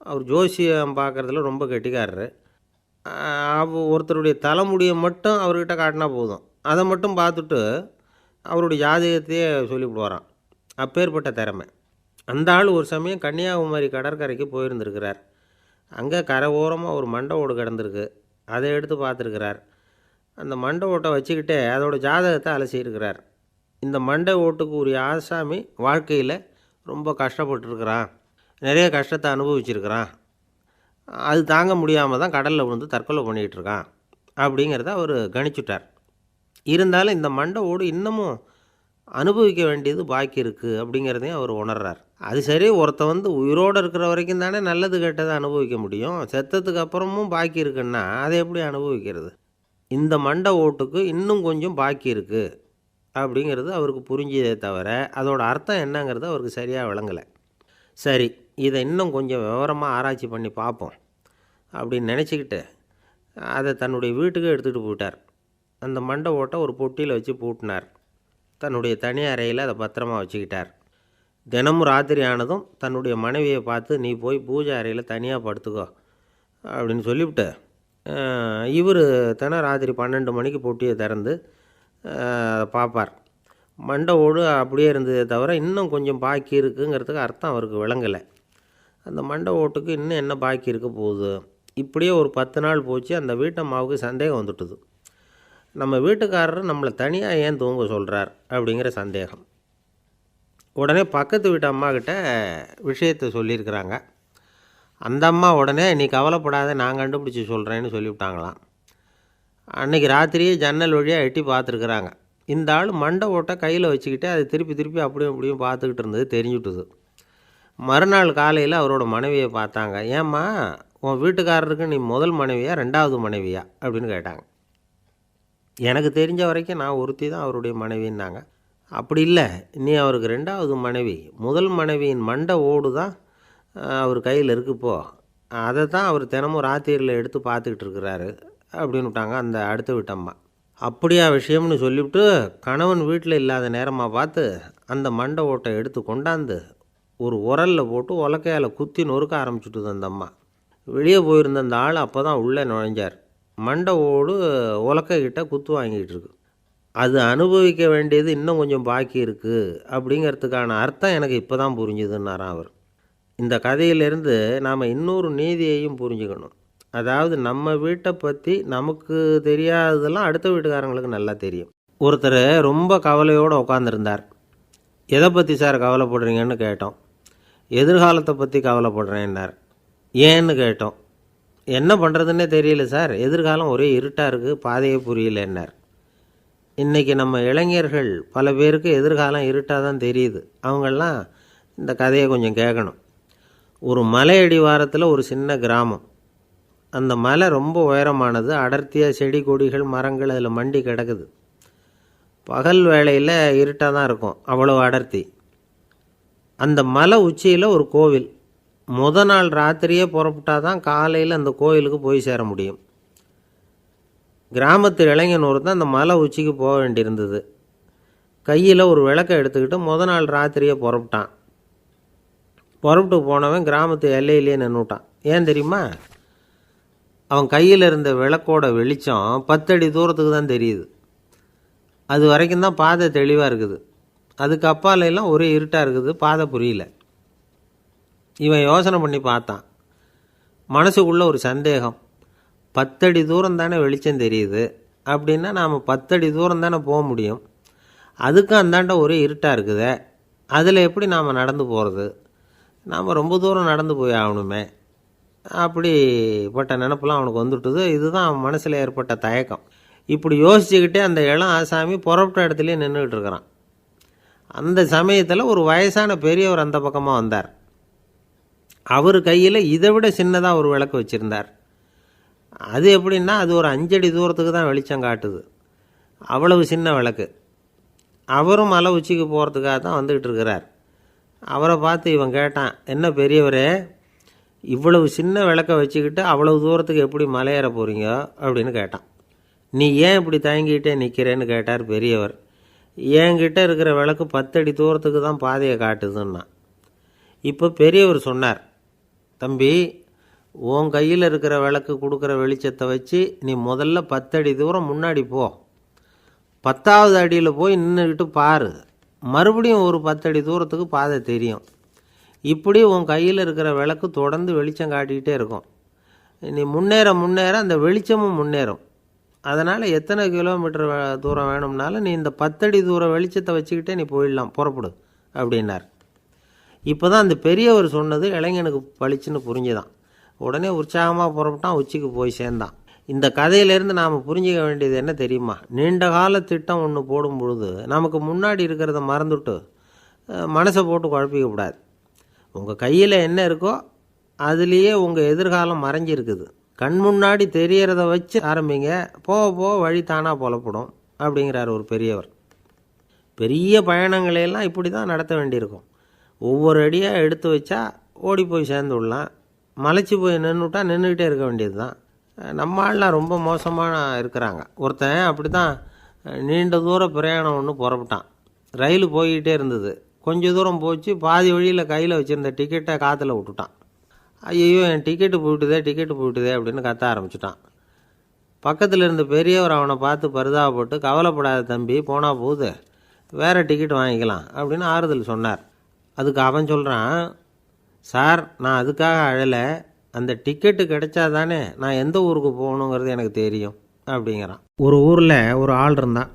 அவர் ஜோசியம் பார்க்குறதுல ரொம்ப கெட்டிக்காரரு. ஒருத்தருடைய தலைமுடியை மட்டும் அவர்கிட்ட காட்டினா போதும், அதை மட்டும் பார்த்துட்டு அவருடைய ஜாதகத்தையே சொல்லிவிடுவாராம். அப்பேற்பட்ட திறமை. அந்த ஆள் ஒரு சமயம் கன்னியாகுமரி கடற்கரைக்கு போயிருந்திருக்கிறார். அங்கே கரை ஓரமாக ஒரு மண்டை ஓடு கிடந்திருக்கு. அதை எடுத்து பார்த்துருக்கிறார். அந்த மண்டை ஓட்டை வச்சுக்கிட்டே அதோட ஜாதகத்தை அலசியிருக்கிறார். இந்த மண்டை ஓட்டுக்கு உரிய ஆசாமி வாழ்க்கையில் ரொம்ப கஷ்டப்பட்டுருக்கிறான், நிறைய கஷ்டத்தை அனுபவிச்சிருக்கிறான், அது தாங்க முடியாமல் தான் கடலில் விழுந்து தற்கொலை பண்ணிகிட்டு இருக்கான் அப்படிங்கிறத அவர் கணிச்சுட்டார். இருந்தாலும் இந்த மண்டை ஓடு இன்னமும் அனுபவிக்க வேண்டியது பாக்கி இருக்குது அப்படிங்கிறதையும் அவர் உணர்றார். அது சரி, ஒருத்த உயிரோடு இருக்கிற வரைக்கும் தானே நல்லது கெட்டதை அனுபவிக்க முடியும். செத்ததுக்கு அப்புறமும் பாக்கி இருக்குன்னா அதை எப்படி அனுபவிக்கிறது? இந்த மண்டை ஓட்டுக்கு இன்னும் கொஞ்சம் பாக்கி இருக்குது அப்படிங்கிறது அவருக்கு புரிஞ்சதே தவிர அதோட அர்த்தம் என்னங்கிறது அவருக்கு சரியாக விளங்கலை. சரி, இதை இன்னும் கொஞ்சம் விவரமாக ஆராய்ச்சி பண்ணி பார்ப்போம் அப்படின்னு நினச்சிக்கிட்டு அதை தன்னுடைய வீட்டுக்கு எடுத்துகிட்டு போயிட்டார். அந்த மண்டை ஓட்டை ஒரு பொட்டியில் வச்சு பூட்டினார். தன்னுடைய தனி அறையில் அதை பத்திரமா வச்சுக்கிட்டார். தினமும் ராத்திரி ஆனதும் தன்னுடைய மனைவியை பார்த்து, நீ போய் பூஜை அறையில் தனியாக படுத்துக்கோ அப்படின்னு சொல்லிவிட்டு இவர் தினம் ராத்திரி 12 மணிக்கு பொட்டியை திறந்து பார்ப்பார். மண்டை ஓடு அப்படியே இருந்ததே தவிர இன்னும் கொஞ்சம் பாக்கி இருக்குங்கிறதுக்கு அர்த்தம் அவருக்கு விளங்கலை. அந்த மண்டை ஓட்டுக்கு இன்னும் என்ன பாக்கி இருக்க போகுது? இப்படியே ஒரு 10 நாள் போச்சு. அந்த வீட்டம்மாவுக்கு சந்தேகம் வந்துட்டுது. நம்ம வீட்டுக்காரர் நம்மளை தனியாக ஏன் தூங்க சொல்கிறார் அப்படிங்கிற சந்தேகம். உடனே பக்கத்து வீட்டு அம்மாக்கிட்ட விஷயத்தை சொல்லியிருக்கிறாங்க. அந்த அம்மா உடனே, நீ கவலைப்படாத, நான் கண்டுபிடிச்சி சொல்கிறேன்னு சொல்லிவிட்டாங்களாம். அன்றைக்கி ராத்திரியே ஜன்னல் வழியாக எட்டி பார்த்துருக்குறாங்க. இந்த ஆள் மண்டை ஓட்டை கையில் வச்சுக்கிட்டே அதை திருப்பி திருப்பி அப்படியும் இப்படியும் பார்த்துக்கிட்டு இருந்தது தெரிஞ்சுட்டுது. மறுநாள் காலையில் அவரோட மனைவியை பார்த்தாங்க. ஏம்மா, உன் வீட்டுக்காரருக்கு நீ முதல் மனைவியா 2வது மனைவியா அப்படின்னு கேட்டாங்க. எனக்கு தெரிஞ்ச வரைக்கும் நான் ஒருத்தி தான் அவருடைய மனைவின்னாங்க. அப்படி இல்லை, நீ அவருக்கு 2வது மனைவி. முதல் மனைவியின் மண்டை ஓடு தான் அவர் கையில் இருக்குப்போ, அதை தான் அவர் தினமும் ராத்திரியில் எடுத்து பார்த்துக்கிட்டு இருக்கிறாரு அப்படின்னு விட்டாங்க அந்த அடுத்த வீட்டம்மா. அப்படியா விஷயம்னு சொல்லிவிட்டு கணவன் வீட்டில் இல்லாத நேரமாக பார்த்து அந்த மண்டை ஓட்டை எடுத்து கொண்டாந்து ஒரு உரலில் போட்டு உலக்கையால் குத்தி நொறுக்க ஆரம்பிச்சுட்டுது அந்த அம்மா. வெளியே போயிருந்த அந்த ஆள் அப்போ தான் உள்ளே நுழைஞ்சார். மண்டை ஓடு உலக்கைக்கிட்ட குத்து வாங்கிட்டு இருக்கு. அது அனுபவிக்க வேண்டியது இன்னும் கொஞ்சம் பாக்கி இருக்குது அப்படிங்கிறதுக்கான அர்த்தம் எனக்கு இப்போ தான் புரிஞ்சுதுன்னாராம் அவர். இந்த கதையிலேருந்து நாம் இன்னொரு நீதியையும் புரிஞ்சுக்கணும். அதாவது நம்ம வீட்டை பற்றி நமக்கு தெரியாததெல்லாம் அடுத்த வீட்டுக்காரங்களுக்கு நல்லா தெரியும். ஒருத்தர் ரொம்ப கவலையோடு உட்காந்துருந்தார். எதை பற்றி சார் கவலைப்படுறீங்கன்னு கேட்டோம். எதிர்காலத்தை பற்றி கவலைப்படுறேன்னார். ஏன்னு கேட்டோம். என்ன பண்ணுறதுன்னே தெரியல சார், எதிர்காலம் ஒரே இருட்டாக இருக்குது, பாதையே புரியலன்னார். இன்றைக்கி நம்ம இளைஞர்கள் பல பேருக்கு எதிர்காலம் இருட்டாக தான் தெரியுது. அவங்கெல்லாம் இந்த கதையை கொஞ்சம் கேட்கணும். ஒரு மலை அடிவாரத்தில் ஒரு சின்ன கிராமம். அந்த மலை ரொம்ப உயரமானது. அடர்த்தியாக செடி கொடிகள் மரங்கள் அதில் மண்டி கிடக்குது. பகல் வேளையில் இருட்டாக தான் இருக்கும், அவ்வளோ அடர்த்தி. அந்த மலை உச்சியில் ஒரு கோவில். நாள் ராத்திரியே புறப்பட்டால் தான் காலையில் அந்த கோயிலுக்கு போய் சேர முடியும். கிராமத்து இளைஞன் ஒருத்தன் அந்த மலை உச்சிக்கு போக வேண்டியிருந்தது. கையில் ஒரு விளக்கை எடுத்துக்கிட்டு நாள் ராத்திரியே புறப்பட்டான். புறப்பட்டு போனவன் கிராமத்து எல்லையிலேயே நின்றுட்டான். ஏன் தெரியுமா? அவன் கையில் இருந்த விளக்கோட வெளிச்சம் 10 அடி தூரத்துக்கு தான் தெரியுது. அது வரைக்கும் தான் பாதை தெளிவாக இருக்குது. அதுக்கு அப்பாலெல்லாம் ஒரே இருட்டாக இருக்குது, பாதை புரியல. இவன் யோசனை பண்ணி பார்த்தான். மனசுக்குள்ளே ஒரு சந்தேகம். 10 அடி தூரம் தானே வெளிச்சம் தெரியுது, அப்படின்னா நாம் 10 அடி தூரம் தானே போக முடியும். அதுக்கும் அந்தாண்ட ஒரே இருட்டாக இருக்குதே, அதில் எப்படி நாம் நடந்து போகிறது? நாம் ரொம்ப தூரம் நடந்து போய் ஆகணுமே. அப்படிப்பட்ட நினப்பெல்லாம் அவனுக்கு வந்துட்டுது. இதுதான் அவன் மனசில் ஏற்பட்ட தயக்கம். இப்படி யோசிச்சுக்கிட்டே அந்த இளம் ஆசாமி புறப்பட்ட இடத்துலையே நின்றுக்கிட்டு இருக்கிறான். அந்த சமயத்தில் ஒரு வயசான பெரியவர் அந்த பக்கமாக வந்தார். அவர் கையில் இதை விட சின்னதாக ஒரு விளக்கு வச்சுருந்தார். அது எப்படின்னா அது ஒரு 5 அடி தூரத்துக்கு தான் வெளிச்சம் காட்டுது. அவ்வளவு சின்ன விளக்கு. அவரும் மலை உச்சிக்கு போகிறதுக்காக தான் வந்துக்கிட்டு இருக்கிறார். அவரை பார்த்து இவன் கேட்டான், என்ன பெரியவரே, இவ்வளவு சின்ன விளக்கை வச்சுக்கிட்டு அவ்வளவு தூரத்துக்கு எப்படி மலையேற போகிறீங்க அப்படின்னு கேட்டான். நீ ஏன் இப்படி தயங்கிட்டே நிற்கிறேன்னு கேட்டார் பெரியவர். என்கிட்ட இருக்கிற விளக்கு 10 அடி தூரத்துக்கு தான் பாதையை காட்டுதுன்னா. இப்போ பெரியவர் சொன்னார், தம்பி, உன் கையில் இருக்கிற விளக்கு கொடுக்குற வெளிச்சத்தை வச்சு நீ முதல்ல 10 அடி தூரம் முன்னாடி போ. 10வது அடியில் போய் நின்றுக்கிட்டு பாரு. மறுபடியும் ஒரு 10 அடி தூரத்துக்கு பாதை தெரியும். இப்படி உன் கையில் இருக்கிற விளக்கு தொடர்ந்து வெளிச்சம் காட்டிக்கிட்டே இருக்கும். நீ முன்னேற முன்னேற அந்த வெளிச்சமும் முன்னேறும். அதனால் எத்தனை கிலோமீட்டர் தூரம் வேணும்னாலும் நீ இந்த 10 அடி தூரம் வெளிச்சத்தை வச்சுக்கிட்டே நீ போயிடலாம், புறப்படு அப்படின்னார். இப்போ தான் அந்த பெரியவர் சொன்னது இளைஞனுக்கு பளிச்சுன்னு புரிஞ்சுதான். உடனே உற்சாகமாக புறப்பட்டான், உச்சிக்கு போய் சேர்ந்தான். இந்த கதையிலேருந்து நாம் புரிஞ்சிக்க வேண்டியது என்ன தெரியுமா? நீண்ட கால திட்டம் ஒன்று போடும் பொழுது நமக்கு முன்னாடி இருக்கிறத மறந்துட்டு மனசை போட்டு குழப்பிக்கக்கூடாது. உங்கள் கையில் என்ன இருக்கோ அதுலேயே உங்கள் எதிர்காலம் மறைஞ்சிருக்குது. கண் முன்னாடி தெரியறத வச்சு ஆரம்பிங்க, போக போக வழி தானாக புலப்படும் அப்படிங்கிறார் ஒரு பெரியவர். பெரிய பயணங்களையெல்லாம் இப்படி தான் நடத்த வேண்டியிருக்கும். ஒவ்வொரு அடியாக எடுத்து வச்சா ஓடி போய் சேர்ந்து விடலாம். மலைச்சி போய் நின்றுட்டா நின்றுக்கிட்டே இருக்க வேண்டியது தான். நம்ம ஆள்லாம் ரொம்ப மோசமாக இருக்கிறாங்க. ஒருத்தன் அப்படி தான் நீண்ட தூர பிரயாணம் ஒன்று புறப்பட்டான். ரயில் போய்கிட்டே இருந்தது. கொஞ்சம் தூரம் போச்சு, பாதி வழியில் கையில் வச்சுருந்த டிக்கெட்டை காற்றுல விட்டுட்டான். ஐயோ என் டிக்கெட்டு போயிட்டுதே அப்படின்னு கத்த ஆரம்பிச்சிட்டான். பக்கத்தில் இருந்த பெரியவர் அவனை பார்த்து பரிதாபப்பட்டு, கவலைப்படாத தம்பி, போனால் போகுது, வேறு டிக்கெட் வாங்கிக்கலாம் அப்படின்னு ஆறுதல் சொன்னார். அதுக்கு அவன் சொல்கிறான், சார் நான் அதுக்காக அழலை, அந்த டிக்கெட்டு கிடைச்சா தானே நான் எந்த ஊருக்கு போகணுங்கிறது எனக்கு தெரியும் அப்படிங்கிறான். ஒரு ஊரில் ஒரு ஆள் இருந்தான்.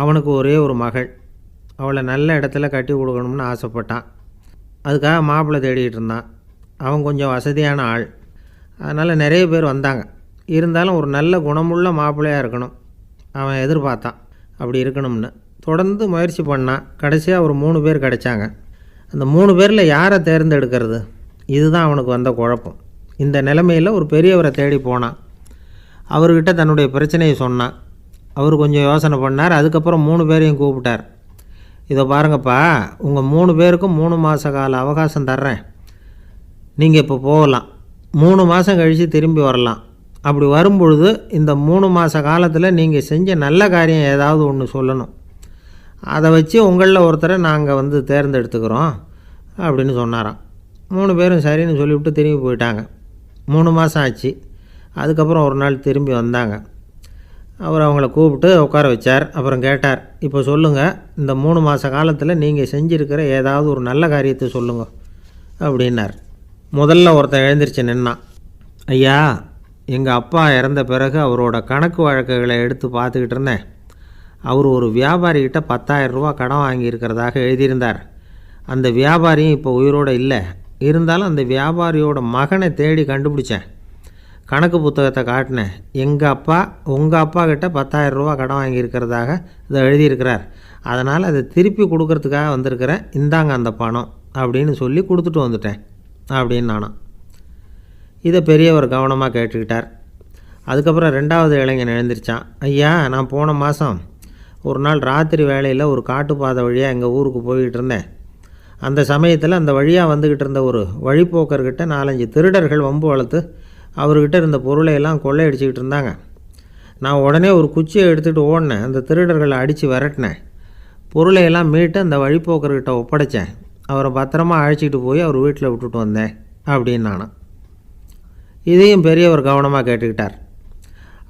அவனுக்கு ஒரே ஒரு மகள். அவளை நல்ல இடத்துல கட்டி கொடுக்கணும்னு ஆசைப்பட்டான். அதுக்காக மாப்பிள்ளை தேடிக்கிட்டு இருந்தான். அவன் கொஞ்சம் வசதியான ஆள், அதனால் நிறைய பேர் வந்தாங்க. இருந்தாலும் ஒரு நல்ல குணமுள்ள மாப்பிள்ளையாக இருக்கணும் அவன் எதிர்பார்த்தான். அப்படி இருக்கணும்னு தொடர்ந்து முயற்சி பண்ணான். கடைசியாக ஒரு 3 பேர் கிடைச்சாங்க. அந்த 3 பேரில் யாரை தேர்ந்தெடுக்கிறது, இதுதான் அவனுக்கு வந்த குழப்பம். இந்த நிலைமையில் ஒரு பெரியவரை தேடி போனான். அவர்கிட்ட தன்னுடைய பிரச்சனையை சொன்னான். அவர் கொஞ்சம் யோசனை பண்ணார். அதுக்கப்புறம் 3 பேரையும் கூப்பிட்டார். இதை பாருங்கப்பா, உங்கள் 3 பேருக்கும் 3 மாத கால அவகாசம் தர்றேன். நீங்கள் இப்போ போகலாம். 3 மாதம் கழித்து திரும்பி வரலாம். அப்படி வரும்பொழுது இந்த 3 மாத காலத்தில் நீங்கள் செஞ்ச நல்ல காரியம் ஏதாவது ஒன்று சொல்லணும். அதை வச்சு உங்களில் ஒருத்தரை நாங்கள் தேர்ந்தெடுத்துக்கிறோம் அப்படின்னு சொன்னாராம். 3 பேரும் சரின்னு சொல்லிவிட்டு திரும்பி போயிட்டாங்க. 3 மாதம் ஆச்சு. அதுக்கப்புறம் ஒரு நாள் திரும்பி வந்தாங்க. அவர் அவங்கள கூப்பிட்டு உட்கார வச்சார். அப்புறம் கேட்டார், இப்போ சொல்லுங்கள், இந்த 3 மாத காலத்தில் நீங்கள் செஞ்சுருக்கிற ஏதாவது ஒரு நல்ல காரியத்தை சொல்லுங்க அப்படின்னார். முதல்ல ஒருத்தன் எழுந்திரிச்சு நின்னான். ஐயா, எங்கள் அப்பா இறந்த பிறகு அவரோட கணக்கு வழக்குகளை எடுத்து பார்த்துக்கிட்டு இருந்தேன். அவர் ஒரு வியாபாரிகிட்ட 10,000 ரூபா கடன் வாங்கியிருக்கிறதாக எழுதியிருந்தார். அந்த வியாபாரியும் இப்போ உயிரோடு இல்லை. இருந்தாலும் அந்த வியாபாரியோட மகனை தேடி கண்டுபிடிச்சேன். கணக்கு புத்தகத்தை காட்டினேன். எங்கள் அப்பா உங்கள் அப்பா கிட்ட 10,000 ரூபா கடன் வாங்கியிருக்கிறதாக இதை எழுதியிருக்கிறார். அதனால் அதை திருப்பி கொடுக்கறதுக்காக வந்திருக்கிறேன். இந்தாங்க அந்த பணம் அப்படின்னு சொல்லி கொடுத்துட்டு வந்துட்டேன் அப்படின்னு நானாம். இதை பெரியவர் கவனமாக கேட்டுக்கிட்டார். அதுக்கப்புறம் 2வது இளைஞன் எழுந்திரிச்சான். ஐயா, நான் போன மாதம் ஒரு நாள் ராத்திரி வேளையில் ஒரு காட்டுப்பாதை வழியாக எங்கள் ஊருக்கு போய்கிட்டு இருந்தேன். அந்த சமயத்தில் அந்த வழியாக வந்துக்கிட்டு இருந்த ஒரு வழிப்போக்கர்கிட்ட 4-5 திருடர்கள் வம்பு வளர்த்து அவர்கிட்ட இருந்த பொருளை எல்லாம் கொள்ளையடிச்சிக்கிட்டு இருந்தாங்க. நான் உடனே ஒரு குச்சியை எடுத்துகிட்டு ஓடினேன். அந்த திருடர்களை அடித்து விரட்டினேன். பொருளை எல்லாம் மீட்டு அந்த வழிப்போக்கர்கிட்ட ஒப்படைச்சேன். அவரை பத்திரமா அழைச்சிக்கிட்டு போய் அவர் வீட்டில் விட்டுட்டு வந்தேன் அப்படின்னு நானும். இதையும் பெரியவர் கவனமாக கேட்டுக்கிட்டார்.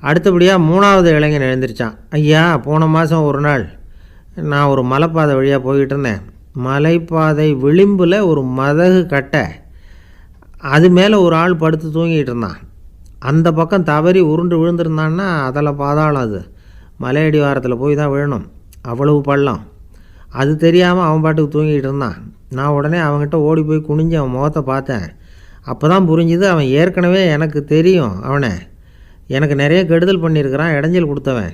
அடுத்தபடியாக 3வது இளைஞன் எழுந்திரிச்சான். ஐயா, போன மாதம் ஒரு நாள் நான் ஒரு மலைப்பாதை வழியாக போய்கிட்டு இருந்தேன். மலைப்பாதை விளிம்பில் ஒரு மதகு கட்டை, அது மேலே ஒரு ஆள் படுத்து தூங்கிட்டு இருந்தான். அந்த பக்கம் தவறி உருண்டு விழுந்திருந்தான்னா அதில் பாதாளம். அது மலையடி வாரத்தில் போய் தான் விழணும், அவ்வளவு பள்ளம். அது தெரியாமல் அவன் பாட்டுக்கு தூங்கிட்டு இருந்தான். நான் உடனே அவன்கிட்ட ஓடி போய் குனிஞ்சு அவன் முகத்தை பார்த்தேன். அப்போ தான் புரிஞ்சுது, அவன் ஏற்கனவே எனக்கு தெரியும். அவனை எனக்கு நிறைய கெடுதல் பண்ணியிருக்கிறான், இடைஞ்சல் கொடுத்தவன்.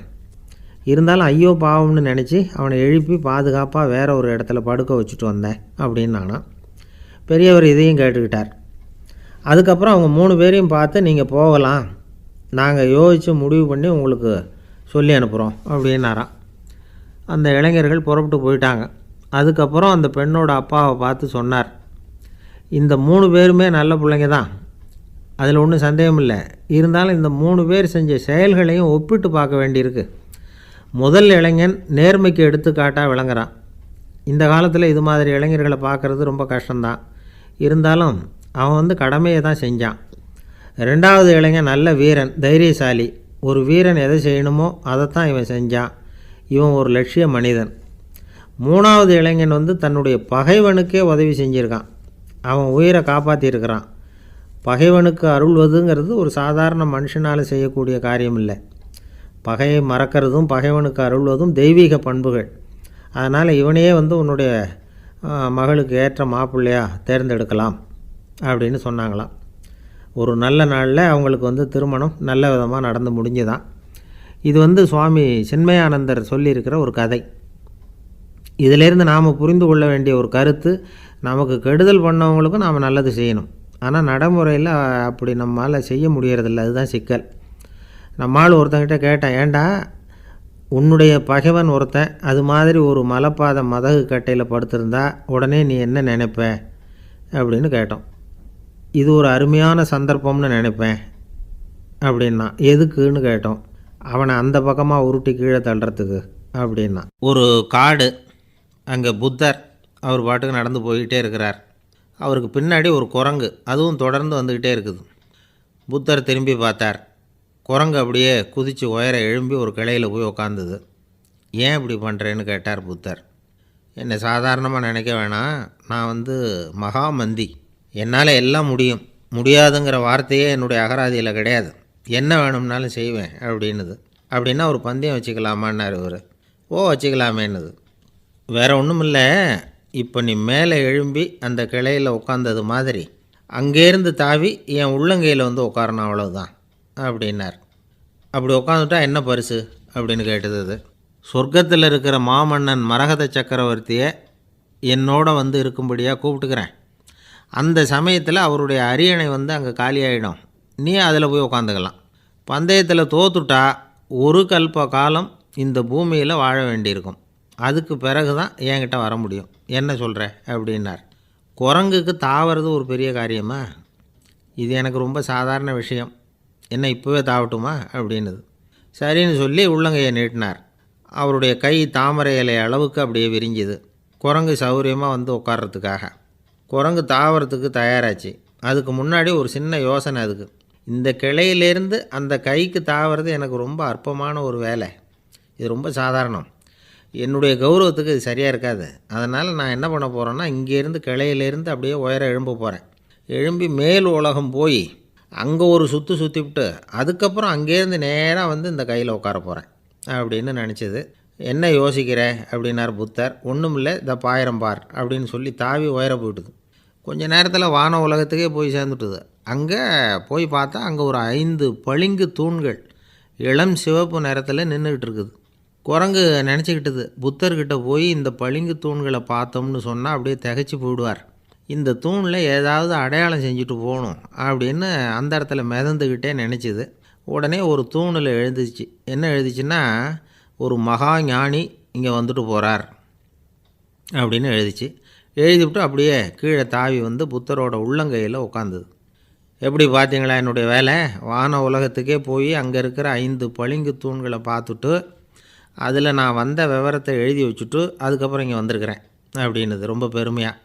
இருந்தாலும் ஐயோ பாவம்னு நினச்சி அவனை எழுப்பி பாதுகாப்பாக வேறு ஒரு இடத்துல படுக்க வச்சுட்டு வந்தேன் அப்படின்னு நானும். பெரியவர் இதையும் கேட்டுக்கிட்டார். அதுக்கப்புறம் அவங்க 3 பேரையும் பார்த்து, நீங்கள் போகலாம், நாங்கள் யோசித்து முடிவு பண்ணி உங்களுக்கு சொல்லி அனுப்புகிறோம் அப்படின்னாராம். அந்த இளைஞர்கள் புறப்பட்டு போயிட்டாங்க. அதுக்கப்புறம் அந்த பெண்ணோட அப்பாவை பார்த்து சொன்னார், இந்த 3 பேருமே நல்ல பிள்ளைங்க தான், அதில் ஒன்றும் சந்தேகம் இல்லை. இருந்தாலும் இந்த 3 பேர் செஞ்ச செயல்களையும் ஒப்பிட்டு பார்க்க வேண்டியிருக்கு. முதல் இளைஞன் நேர்மைக்கு எடுத்துக்காட்டாக விளங்குறான். இந்த காலத்தில் இது மாதிரி இளைஞர்களை பார்க்குறது ரொம்ப கஷ்டம்தான். இருந்தாலும் அவன் கடமையை தான் செஞ்சான். ரெண்டாவது இளைஞன் நல்ல வீரன், தைரியசாலி. ஒரு வீரன் எதை செய்யணுமோ அதைத்தான் இவன் செஞ்சான். இவன் ஒரு லட்சிய மனிதன். மூணாவது இளைஞன் தன்னுடைய பகைவனுக்கே உதவி செஞ்சுருக்கான். அவன் உயிரை காப்பாற்றியிருக்கிறான். பகைவனுக்கு அருள்வதுங்கிறது ஒரு சாதாரண மனுஷனால் செய்யக்கூடிய காரியம் இல்லை. பகையை மறக்கிறதும் பகைவனுக்கு அருள்வதும் தெய்வீக பண்புகள். அதனால் இவனையே உன்னுடைய மகளுக்கு ஏற்ற மாப்பிள்ளையாக தேர்ந்தெடுக்கலாம் அப்படின்னு சொன்னாங்களாம். ஒரு நல்ல நாளில் அவங்களுக்கு திருமணம் நல்ல விதமாக நடந்து முடிஞ்சுதான். இது சுவாமி சின்மயானந்தர் சொல்லியிருக்கிற ஒரு கதை. இதிலேருந்து நாம் புரிந்து கொள்ள வேண்டிய ஒரு கருத்து, நமக்கு கெடுதல் பண்ணவங்களுக்கும் நாம் நல்லது செய்யணும். ஆனால் நடைமுறையில் அப்படி நம்மளால் செய்ய முடியறதில்ல. அதுதான் சிக்கல். நம்மால் ஒருத்தங்கிட்ட கேட்டேன், ஏண்டா உன்னுடைய பகைவன் ஒருத்தன் அது மாதிரி ஒரு மலைப்பாதை மதகு கட்டையில் படுத்திருந்தா உடனே நீ என்ன நினைப்ப அப்படின்னு கேட்டோம். இது ஒரு அருமையான சந்தர்ப்பம்னு நினைப்பேன் அப்படின்னா. எதுக்குன்னு கேட்டோம். அவனை அந்த பக்கமாக உருட்டி கீழே தள்ளுறதுக்கு அப்படின்னா. ஒரு காடு, அங்கே புத்தர் அவர் பாட்டுக்கு நடந்து போய்கிட்டே இருக்கிறார். அவருக்கு பின்னாடி ஒரு குரங்கு, அதுவும் தொடர்ந்து வந்துக்கிட்டே இருக்குது. புத்தர் திரும்பி பார்த்தார். குரங்கு அப்படியே குதித்து உயர எழும்பி ஒரு கிளையில் போய் உக்காந்துது. ஏன் இப்படி பண்ணுறேன்னு கேட்டார் புத்தர். என்னை சாதாரணமாக நினைக்க வேணாம், நான் மகாமந்தி, என்னால் எல்லாம் முடியும், முடியாதுங்கிற வார்த்தையே என்னுடைய அகராதியில் கிடையாது, என்ன வேணும்னாலும் செய்வேன் அப்படின்னுது. அப்படின்னா ஒரு பந்தயம் வச்சுக்கலாமான்னார் இவர். ஓ வச்சுக்கலாமேன்னுது. வேறு ஒன்றும் இல்லை, இப்போ நீ மேலே எழும்பி அந்த கிளையில் உட்காந்தது மாதிரி அங்கேருந்து தாவி என் உள்ளங்கையில் உட்காரணும், அவ்வளவுதான் அப்படின்னார். அப்படி உட்காந்துட்டா என்ன பரிசு அப்படின்னு கேட்டது அது. சொர்க்கத்தில் இருக்கிற மாமன்னன் மரகத சக்கரவர்த்தியை என்னோட இருக்கும்படியாக கூப்பிட்டுக்கிறேன். அந்த சமயத்தில் அவருடைய அரியணை அங்கே காலியாகிடும், நீ அதில் போய் உட்காந்துக்கலாம். பந்தயத்தில் தோத்துட்டா ஒரு கல்ப காலம் இந்த பூமியில் வாழ வேண்டியிருக்கும், அதுக்கு பிறகு தான் என்கிட்ட வர முடியும், என்ன சொல்கிற அப்படின்னார். குரங்குக்கு தாவறது ஒரு பெரிய காரியமா? இது எனக்கு ரொம்ப சாதாரண விஷயம், என்ன இப்போவே தாவட்டுமா அப்படின்னுது. சரின்னு சொல்லி உள்ளங்கையை நீட்டினார். அவருடைய கை தாமரை இலை அளவுக்கு அப்படியே விரிஞ்சுது. குரங்கு சௌகரியமாக உட்கார்றதுக்காக. குரங்கு தாவறதுக்கு தயாராச்சு. அதுக்கு முன்னாடி ஒரு சின்ன யோசனை அதுக்கு. இந்த கிளையிலேருந்து அந்த கைக்கு தாவறது எனக்கு ரொம்ப அற்பமான ஒரு வேலை, இது ரொம்ப சாதாரணம், என்னுடைய கௌரவத்துக்கு இது சரியாக இருக்காது. அதனால் நான் என்ன பண்ண போகிறேன்னா, இங்கேருந்து கிளையிலேருந்து அப்படியே உயர எழும்ப போகிறேன். எழும்பி மேல் உலகம் போய் அங்கே ஒரு சுற்றிவிட்டு அதுக்கப்புறம் அங்கேருந்து நேராக இந்த கையில் உட்கார போகிறேன் அப்படின்னு நினச்சிது. என்ன யோசிக்கிற அப்படின்னார் புத்தர். ஒன்றும் இல்லை, இந்த பாயிரம் பார் அப்படின்னு சொல்லி தாவி உயர போயிட்டுது. கொஞ்சம் நேரத்தில் வான உலகத்துக்கே போய் சேர்ந்துட்டுது. அங்கே போய் பார்த்தா அங்கே ஒரு 5 பளிங்கு தூண்கள் இளம் சிவப்பு நிறத்தில் நின்றுக்கிட்டு இருக்குது. குரங்கு நினச்சிக்கிட்டுது, புத்தர்கிட்ட போய் இந்த பளிங்கு தூண்களை பார்த்தோம்னு சொன்னால் அப்படியே திகைச்சி போயிடுவார், இந்த தூணில் ஏதாவது அடையாளம் செஞ்சுட்டு போகணும் அப்படின்னு அந்த இடத்துல மிதந்துக்கிட்டே நினச்சிது. உடனே ஒரு தூணில் எழுதிச்சு. என்ன எழுதிச்சுன்னா, ஒரு மகா ஞானி இங்கே வந்துட்டு போகிறார் அப்படின்னு எழுதிச்சு. எழுதிவிட்டு அப்படியே கீழே தாவி புத்தரோட உள்ளங்கையில் உட்காந்துது. எப்படி பார்த்தீங்களா என்னுடைய வேலை? வான உலகத்துக்கே போய் அங்கே இருக்கிற 5 பளிங்கு தூண்களை பார்த்துட்டு அதில் நான் வந்த விவரத்தை எழுதி வச்சுட்டு அதுக்கப்புறம் இங்கே வந்திருக்கிறேன் அப்படின்னுது ரொம்ப பெருமையாக.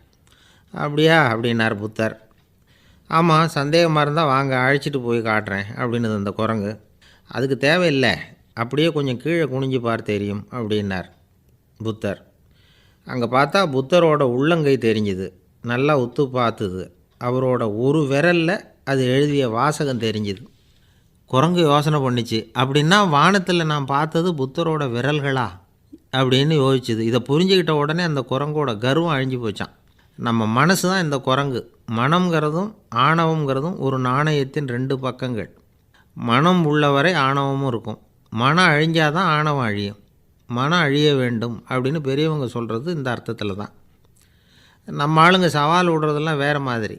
அப்படியா அப்படின்னார் புத்தர். ஆமாம், சந்தேகமாக இருந்தால் வாங்க, அழைச்சிட்டு போய் காட்டுறேன் அப்படின்னுது அந்த குரங்கு. அதுக்கு தேவையில்லை, அப்படியே கொஞ்சம் கீழே குனிஞ்சு பார் தெரியும் அப்படின்னார் புத்தர். அங்கே பார்த்தா புத்தரோட உள்ளங்கை தெரிஞ்சுது. நல்லா உத்து பார்த்துது. அவரோட ஒரு விரலில் அது எழுதிய வாசகம் தெரிஞ்சுது. குரங்கு யோசனை பண்ணிச்சு, அப்படின்னா வானத்தில் நான் பார்த்தது புத்தரோட விரல்களா அப்படின்னு யோசிச்சுது. இதை புரிஞ்சுக்கிட்ட உடனே அந்த குரங்கோட கர்வம் அழிஞ்சு போச்சான். நம்ம மனசு தான் இந்த குரங்கு. மனம்ங்கிறதும் ஆணவங்கிறதும் ஒரு நாணயத்தின் 2 பக்கங்கள். மனம் உள்ளவரை ஆணவமும் இருக்கும். மனம் அழிஞ்சாதான் ஆணவம் அழியும். மனம் அழிய வேண்டும் அப்படின்னு பெரியவங்க சொல்கிறது இந்த அர்த்தத்தில் தான். நம்ம ஆளுங்க சவால் விடுறதெல்லாம் வேறு மாதிரி.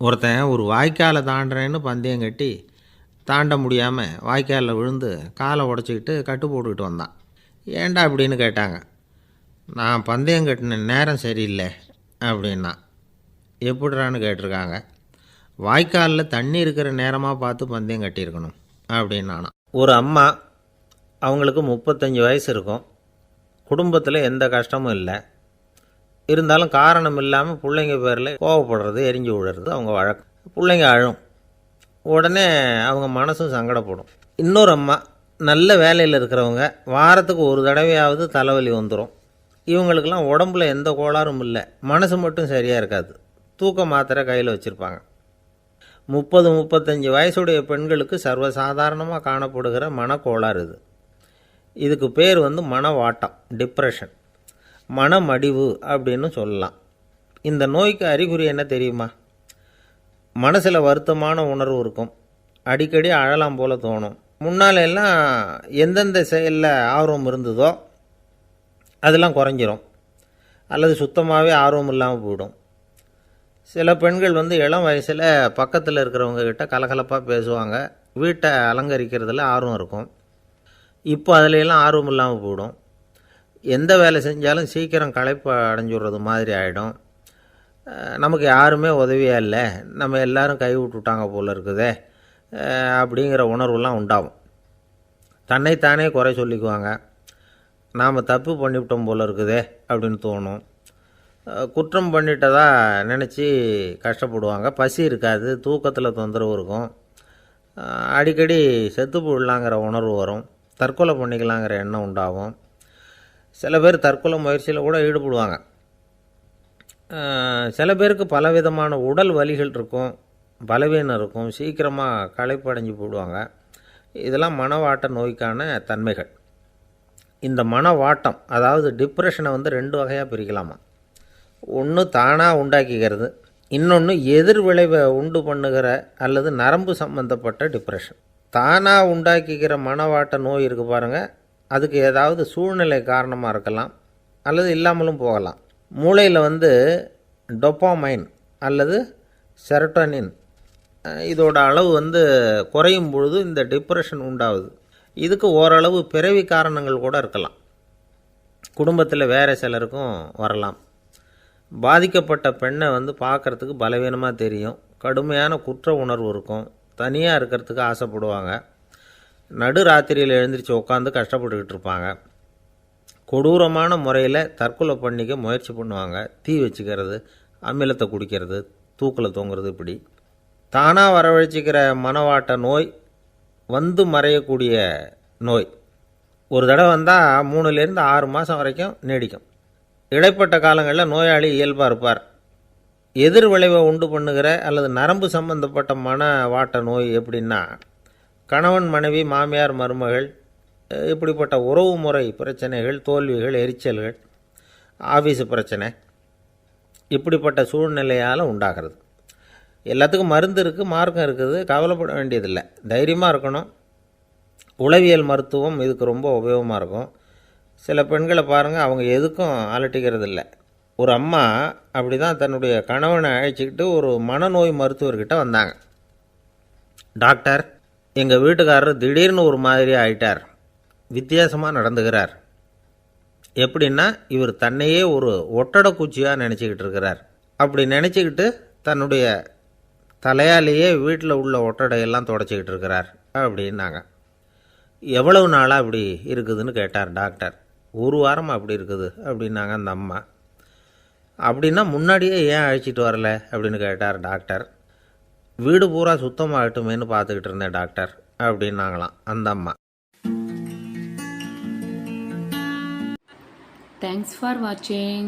ஒருத்தன் ஒரு வாய்க்காலை தாண்டுறேன்னு பந்தயம் கட்டி தாண்ட முடியாமல் வாய்க்காலில் விழுந்து காலை உடச்சிக்கிட்டு கட்டு போட்டுக்கிட்டு வந்தான். ஏன்டா அப்படின்னு கேட்டாங்க. நான் பந்தயம் கட்டின நேரம் சரியில்லை அப்படின்னா. எப்படிறான்னு கேட்டிருக்காங்க. வாய்க்காலில் தண்ணி இருக்கிற நேரமாக பார்த்து பந்தயம் கட்டியிருக்கணும் அப்படின்னானா. ஒரு அம்மா, அவங்களுக்கு 35 வயசு இருக்கும். குடும்பத்தில் எந்த கஷ்டமும் இல்லை. இருந்தாலும் காரணம் இல்லாமல் பிள்ளைங்க பேரில் கோவப்படுறது, எரிஞ்சு விடுறது அவங்க வழக்கம். பிள்ளைங்க அழும். உடனே அவங்க மனசும் சங்கடப்படும். இன்னொரு அம்மா நல்ல வேலையில் இருக்கிறவங்க, வாரத்துக்கு ஒரு தடவையாவது தலைவலி வந்துடும். இவங்களுக்கெல்லாம் உடம்புல எந்த கோளாறும் இல்லை, மனசு மட்டும் சரியாக இருக்காது. தூக்க மாத்திரை கையில் வச்சுருப்பாங்க. 30-35 வயசுடைய பெண்களுக்கு சர்வசாதாரணமாக காணப்படுகிற மனக்கோளாறு இது. இதுக்கு பேர் மனவாட்டம், டிப்ரெஷன், மனமடிவு அப்படின்னு சொல்லலாம். இந்த நோய்க்கு அறிகுறி என்ன தெரியுமா? மனசில் வருத்தமான உணர்வு இருக்கும், அடிக்கடி அழலாம் போல தோணும். முன்னால் எல்லாம் எந்தெந்த செயலில் ஆர்வம் இருந்ததோ அதெல்லாம் குறைஞ்சிரும், அல்லது சுத்தமாகவே ஆர்வம் இல்லாமல் போயிடும். சில பெண்கள் இளம் வயசில் பக்கத்தில் இருக்கிறவங்க கிட்ட கலகலப்பாக பேசுவாங்க, வீட்டை அலங்கரிக்கிறதுல ஆர்வம் இருக்கும். இப்போ அதிலெல்லாம் ஆர்வம் இல்லாமல் போயிடும். எந்த வேலை செஞ்சாலும் சீக்கிரம் களைப்பு அடைஞ்சுடுறது மாதிரி ஆகிடும். நமக்கு யாருமே உதவியாக இல்லை, நம்ம எல்லாரும் கை விட்டுட்டாங்க போல் இருக்குதே அப்படிங்கிற உணர்வுலாம் உண்டாகும். தன்னைத்தானே குறை சொல்லிக்குவாங்க. நாம் தப்பு பண்ணிவிட்டோம் போல் இருக்குதே அப்படின்னு தோணும். குற்றம் பண்ணிட்டதா நினச்சி கஷ்டப்படுவாங்க. பசி இருக்காது, தூக்கத்தில் தொந்தரவு இருக்கும். அடிக்கடி செத்து போடலாங்கிற உணர்வு வரும். தற்கொலை பண்ணிக்கலாங்கிற எண்ணம் உண்டாகும். சில பேர் தற்கொலை முயற்சியில் கூட ஈடுபடுவாங்க. சில பேருக்கு பலவிதமான உடல் வலிகள் இருக்கும், பலவீனம் இருக்கும், சீக்கிரமாக களைப்படைஞ்சு போடுவாங்க. இதெல்லாம் மனவாட்ட நோய்க்கான தன்மைகள். இந்த மனவாட்டம், அதாவது டிப்ரெஷனை 2 வகையாக பிரிக்கலாமா. ஒன்று தானாக உண்டாக்கிக்கிறது, இன்னொன்று எதிர் விளைவை உண்டு பண்ணுகிற அல்லது நரம்பு சம்பந்தப்பட்ட டிப்ரெஷன். தானாக உண்டாக்கிக்கிற மனவாட்ட நோய் இருக்குது பாருங்கள், அதுக்கு ஏதாவது சூழ்நிலை காரணமாக இருக்கலாம் அல்லது இல்லாமலும் போகலாம். மூளையில் டொப்பாமைன் அல்லது செரட்டோனின் இதோட அளவு குறையும் பொழுது இந்த டிப்ரெஷன் உண்டாகுது. இதுக்கு ஓரளவு பிறவி காரணங்கள் கூட இருக்கலாம். குடும்பத்தில் வேறு சிலருக்கும் வரலாம். பாதிக்கப்பட்ட பெண்ணை பார்க்குறதுக்கு பலவீனமாக தெரியும், கடுமையான குற்ற உணர்வு இருக்கும், தனியாக இருக்கிறதுக்கு ஆசைப்படுவாங்க, நடு ராத்திரியில் எழுந்திரிச்சு உட்காந்து கஷ்டப்பட்டுக்கிட்டு இருப்பாங்க, கொடூரமான முறையில் தற்கொலை பண்ணிக்க முயற்சி பண்ணுவாங்க, தீ வச்சுக்கிறது, அமிலத்தை குடிக்கிறது, தூக்கில் தொங்குறது. இப்படி தானாக வரவழைச்சிக்கிற மனவாட்ட நோய் மறையக்கூடிய நோய். ஒரு தடவை வந்தால் 3லேருந்து 6 மாதம் வரைக்கும் நீடிக்கும். இடைப்பட்ட காலங்களில் நோயாளி இயல்பாக இருப்பார். எதிர் விளைவை உண்டு பண்ணுகிற அல்லது நரம்பு சம்பந்தப்பட்ட மனவாட்ட நோய் எப்படின்னா, கணவன் மனைவி, மாமியார் மருமகள், இப்படிப்பட்ட உறவு முறை பிரச்சனைகள், தோல்விகள், எரிச்சல்கள், ஆஃபீஸு பிரச்சனை, இப்படிப்பட்ட சூழ்நிலையால் உண்டாகிறது. எல்லாத்துக்கும் மருந்து இருக்குது, மார்க்கம் இருக்குது, கவலைப்பட வேண்டியதில்லை, தைரியமாக இருக்கணும். உளவியல் மருத்துவம் இதுக்கு ரொம்ப உபயோகமாக இருக்கும். சில பெண்களை பாருங்கள், அவங்க எதுக்கும் அலட்டிக்கிறது இல்லை. ஒரு அம்மா அப்படி தான் தன்னுடைய கணவனை அழைச்சிக்கிட்டு ஒரு மனநோய் மருத்துவர்கிட்ட வந்தாங்க. டாக்டர், எங்கள் வீட்டுக்காரர் திடீர்னு ஒரு மாதிரி ஆயிட்டார், வித்தியாசமாக நடந்துக்கிறார். எப்படின்னா, இவர் தன்னையே ஒரு ஒட்டடை குச்சியாக நினச்சிக்கிட்டு இருக்கிறார். அப்படி நினச்சிக்கிட்டு தன்னுடைய தலையாலேயே வீட்டில் உள்ள ஒட்டடையெல்லாம் தொடச்சிக்கிட்டு இருக்கிறார் அப்படின்னாங்க. எவ்வளவு நாளாக அப்படி இருக்குதுன்னு கேட்டார் டாக்டர். 1 வாரமாக அப்படி இருக்குது அப்படின்னாங்க அந்த அம்மா. அப்படின்னா முன்னாடியே ஏன் அழைச்சிட்டு வரல அப்படின்னு கேட்டார் டாக்டர். வீடு பூரா சுத்தமாகட்டுமேனு பார்த்துக்கிட்டு இருந்தேன் டாக்டர் அப்படின்னாங்களாம் அந்த அம்மா. Thanks for watching.